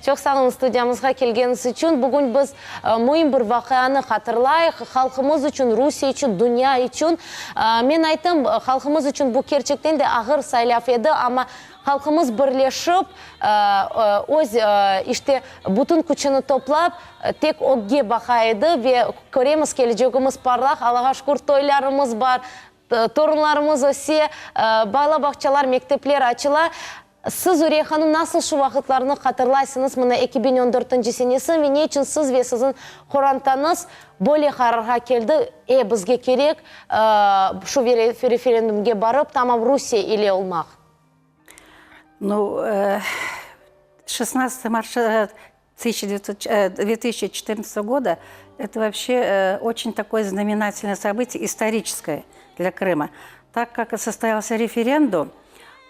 Çok sağ olun stüdyamızga kelgeniz için. Bugün biz mühim bir vakıanı hatırlayıq. Halkımız için, Rusya için, dünya için. Men aytım, halkımız için bu gerçekten de ağır sayılaf edi ama halkımız birleşip öz işte bütün gücünü toplap tek oge bakaydı ve göremiz geleceğimiz parlak. Allah'a şükür toylarımız var, torunlarımız öse, bala bahçalar, mektepler açılar. Siz Uriye Hanım nasıl şu vakitlerini hatırlaysınız? Mına 2014 senesi ve ne için siz ve sizin Horantanız böyle kararha geldi? Bizge gerek şu referandumga barıp tamam Rusya ile olmak. Ну, 16 марта 2014 года – это вообще очень такое знаменательное событие, историческое для Крыма, так как состоялся референдум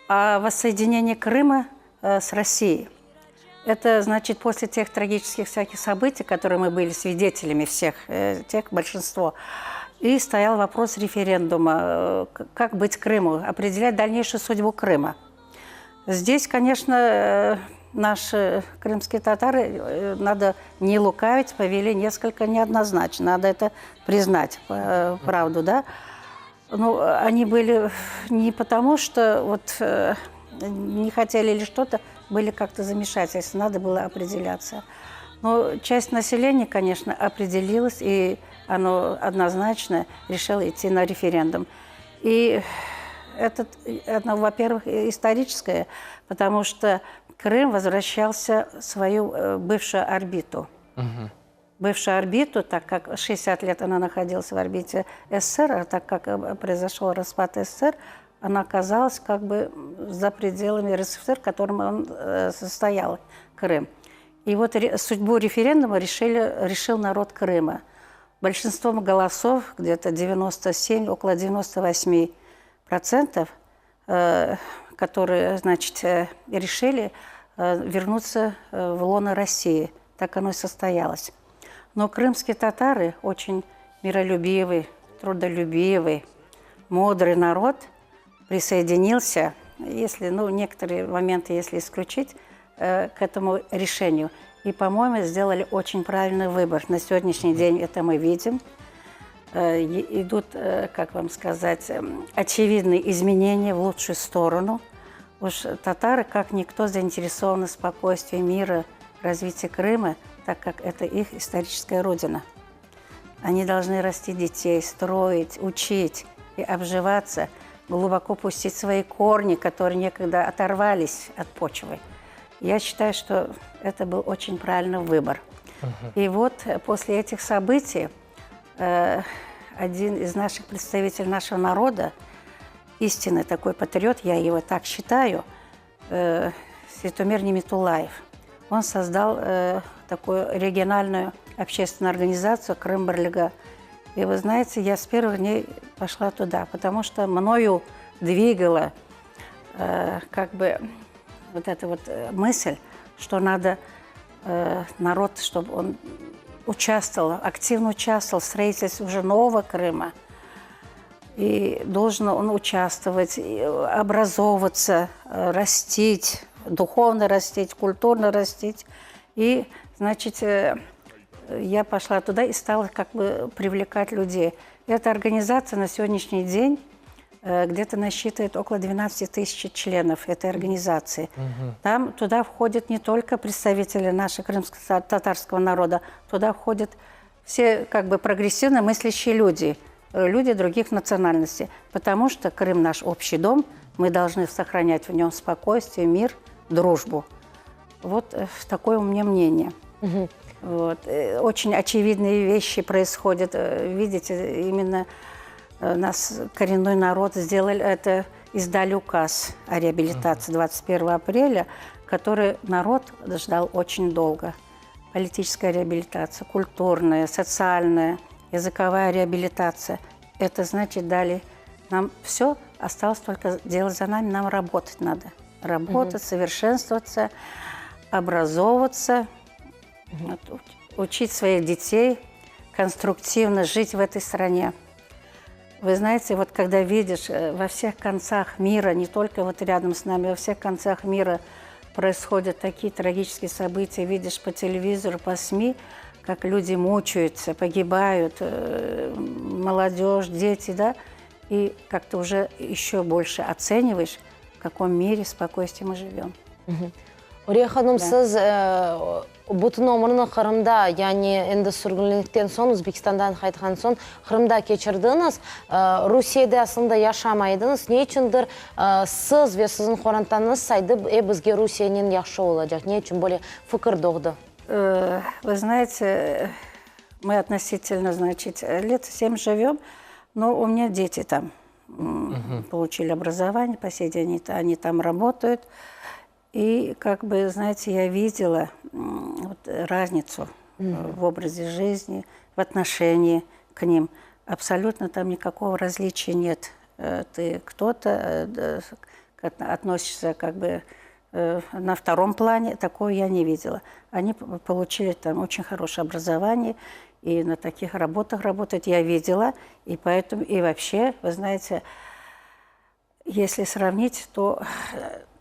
о воссоединении Крыма с Россией. Это, значит, после тех трагических всяких событий, которые мы были свидетелями всех, тех большинство, и стоял вопрос референдума, как быть Крыму, определять дальнейшую судьбу Крыма. Здесь, конечно, наши крымские татары, надо не лукавить, повели несколько неоднозначно. Надо это признать, правду, да? Ну, они были не потому, что вот не хотели или что-то, были как-то замешательства, надо было определяться. Но часть населения, конечно, определилась, и оно однозначно решило идти на референдум. И это, во-первых, историческое, потому что Крым возвращался в свою бывшую орбиту. Бывшую орбиту, так как 60 лет она находилась в орбите СССР, а так как произошел распад СССР, она оказалась как бы за пределами РСФСР, в котором он состоял, Крым. И вот судьбу референдума решил народ Крыма. Большинством голосов, где-то 97, около 98%, которые, значит, решили вернуться в лоно России. Так оно и состоялось. Но крымские татары очень миролюбивый, трудолюбивый, мудрый народ присоединился, если, ну, некоторые моменты, если исключить, к этому решению. И, по-моему, сделали очень правильный выбор. На сегодняшний день это мы видим. Идут, как вам сказать, очевидные изменения в лучшую сторону. Уж татары, как никто, заинтересованы в спокойствии, мира, развитии Крыма, так как это их историческая родина. Они должны растить детей, строить, учить и обживаться, глубоко пустить свои корни, которые некогда оторвались от почвы. Я считаю, что это был очень правильный выбор. И вот после этих событий один из наших представителей нашего народа, истинный такой патриот, я его так считаю, Светомир Неметулаев, он создал такую региональную общественную организацию «Крым-Барлига». И вы знаете, я с первых дней пошла туда, потому что мною двигала как бы вот эта вот мысль, что надо народ, чтобы он участвовал, активно участвовал в строительстве уже нового Крыма. И должен он участвовать, образовываться, растить, духовно растить, культурно растить. И, значит, я пошла туда и стала как бы привлекать людей. Эта организация на сегодняшний день где-то насчитывает около 12 тысяч членов этой организации. Там туда входят не только представители нашего крымско-татарского народа, туда входят все как бы прогрессивно мыслящие люди, люди других национальностей. Потому что Крым наш общий дом, мы должны сохранять в нем спокойствие, мир, дружбу. Вот такое у меня мнение. Вот. Очень очевидные вещи происходят. Видите, именно нас, коренной народ, сделали это, издали указ о реабилитации 21 апреля, который народ ждал очень долго. Политическая реабилитация, культурная, социальная, языковая реабилитация. Это значит, дали нам все, осталось только делать за нами, нам работать надо. Работать, совершенствоваться, образовываться, учить своих детей, конструктивно жить в этой стране. Вы знаете, вот когда видишь во всех концах мира, не только вот рядом с нами, во всех концах мира происходят такие трагические события, видишь по телевизору, по СМИ, как люди мучаются, погибают, молодежь, дети, да, и как-то уже еще больше оцениваешь, в каком мире, спокойствии мы живем. Урия ханым, сіз бұтын өміріні Қырымда, яғни енді сүргінліктен соң, Өзбекстандан қайтқан соң, Қырымда кечірдіңіз, Русияда асында яшамайдыңыз. Не үшіндір сіз ве сіздің қорантаныңыз сайды бізге Русиянен яқшы олacak? Не үшін более фикір доғды? Вы знаете, мы относительно, значит, лет 7 живем, но у меня дети там получили образование, по сей день они там работают. И, как бы, знаете, я видела вот, разницу в образе жизни, в отношении к ним. Абсолютно там никакого различия нет. Ты кто-то относишься как бы на втором плане, такое я не видела. Они получили там очень хорошее образование, и на таких работах работают я видела. И поэтому, и вообще, вы знаете, если сравнить, то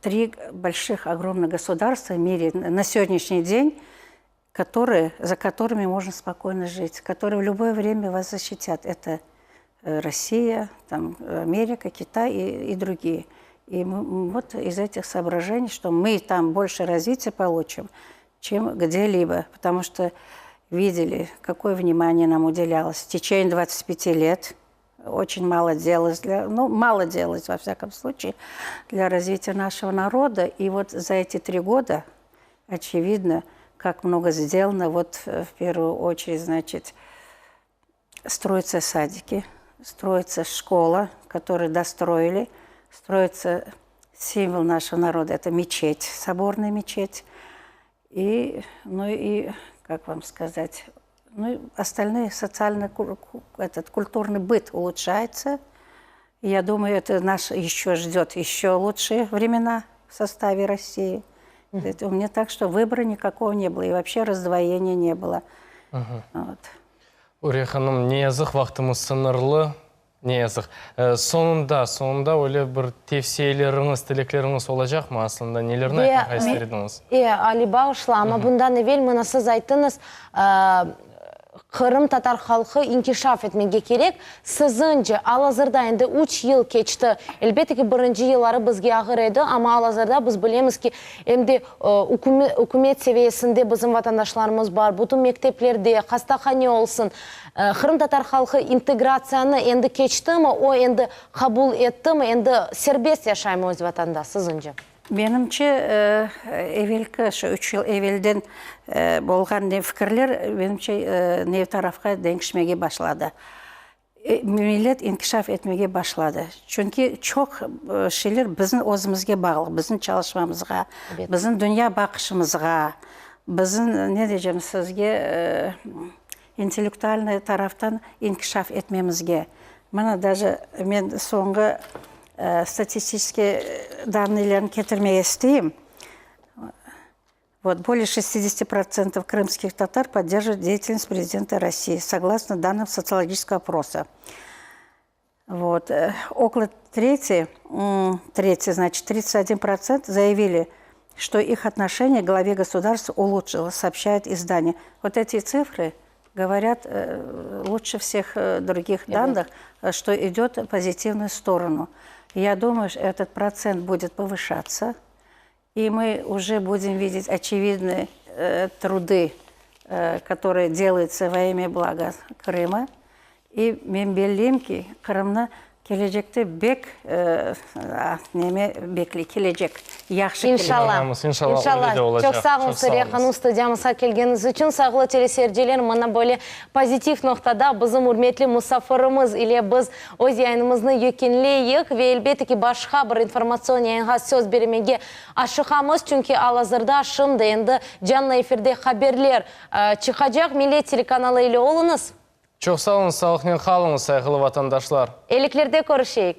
3 больших, огромных государства в мире на сегодняшний день, за которыми можно спокойно жить, которые в любое время вас защитят. Это Россия, там, Америка, Китай и другие. И вот из этих соображений, что мы там больше развития получим, чем где-либо. Потому что видели, какое внимание нам уделялось в течение 25 лет. Очень мало делалось, мало делалось, во всяком случае, для развития нашего народа. И вот за эти 3 года, очевидно, как много сделано. Вот в первую очередь, значит, строятся садики, строится школа, которую достроили, строится символ нашего народа, это мечеть, соборная мечеть. И, ну и, как вам сказать... Ну, и остальные социальный, культурный быт улучшается. И я думаю, это нас еще ждет еще лучшие времена в составе России. Это у меня так, что выбора никакого не было. И вообще раздвоения не было. Вот. Урия ханым, не язық вақтымыз сынырлы, не язық. Соңында өлі бір тевсейлеріңіз, тілеклеріңіз олacak ма аслында? Нелерін айтын қайсырдыңыз? Али бағышла, ама бұндан evvel мына сіз айттыңыз, Қырым татар халқы инкишаф етмеге керек. Сізінже алазырда енді 3 ел кечті. Әлбетте ки бірінші елары бізге ағыр еді, ама алазырда біз білеміз ки әмде үкімет севиесінде біздің ватандашларымыз бар. Бұтын мектеплерде, қастахане олсын. Қырым татар халқы интеграцияны енді кечті ме, о енді қабул етті ме, енді сербест яшаймы өз ватанда сізінже? Менімше, evvelki, 3 yıl evvelden болған fikirler, benimce ne tarafka değişmeye başladı. Millet inkişaf etmeye başladı. Çünkü çok şeyler bizim özümüzge bağlı, bizim çalışmamızga, bizim dünya bakışımızga, bizim, ne diyeceğim sizge, intellektual taraftan inkişaf etmemizge. Bana даже men soңғы статистические данные кетірмей істейм. Вот, более 60% крымских татар поддерживают деятельность президента России, согласно данным социологического опроса. Вот. Около трети, значит, 31% заявили, что их отношение к главе государства улучшилось, сообщает издание. Вот эти цифры говорят лучше всех других данных, что идет в позитивную сторону. Я думаю, что этот процент будет повышаться, и мы уже будем видеть очевидные труды, которые делаются во имя блага Крыма. И мен белем ки Крымны кележекте бек неме бекли кележек яхшы иншалла. Çok sağ olun Suriye Hanım, stüdyamıza geldiğiniz için. Sağlı teleseyirciler, mana böyle pozitif noktada bizim hürmetli musafirimiz ile biz öz yayınımızı yükünleyik ve elbette ki başka bir informasyon yayınға söz vermege aşıqamız. Çünkü alazırda şimdi endi canlı efirde haberler çıkacak. Millet teлеканалы ile olunuz. Çok sağ olun, sağlıkмен қалыңыз, sayıqlı vatandaşlar. Eliklerde görüşeyik.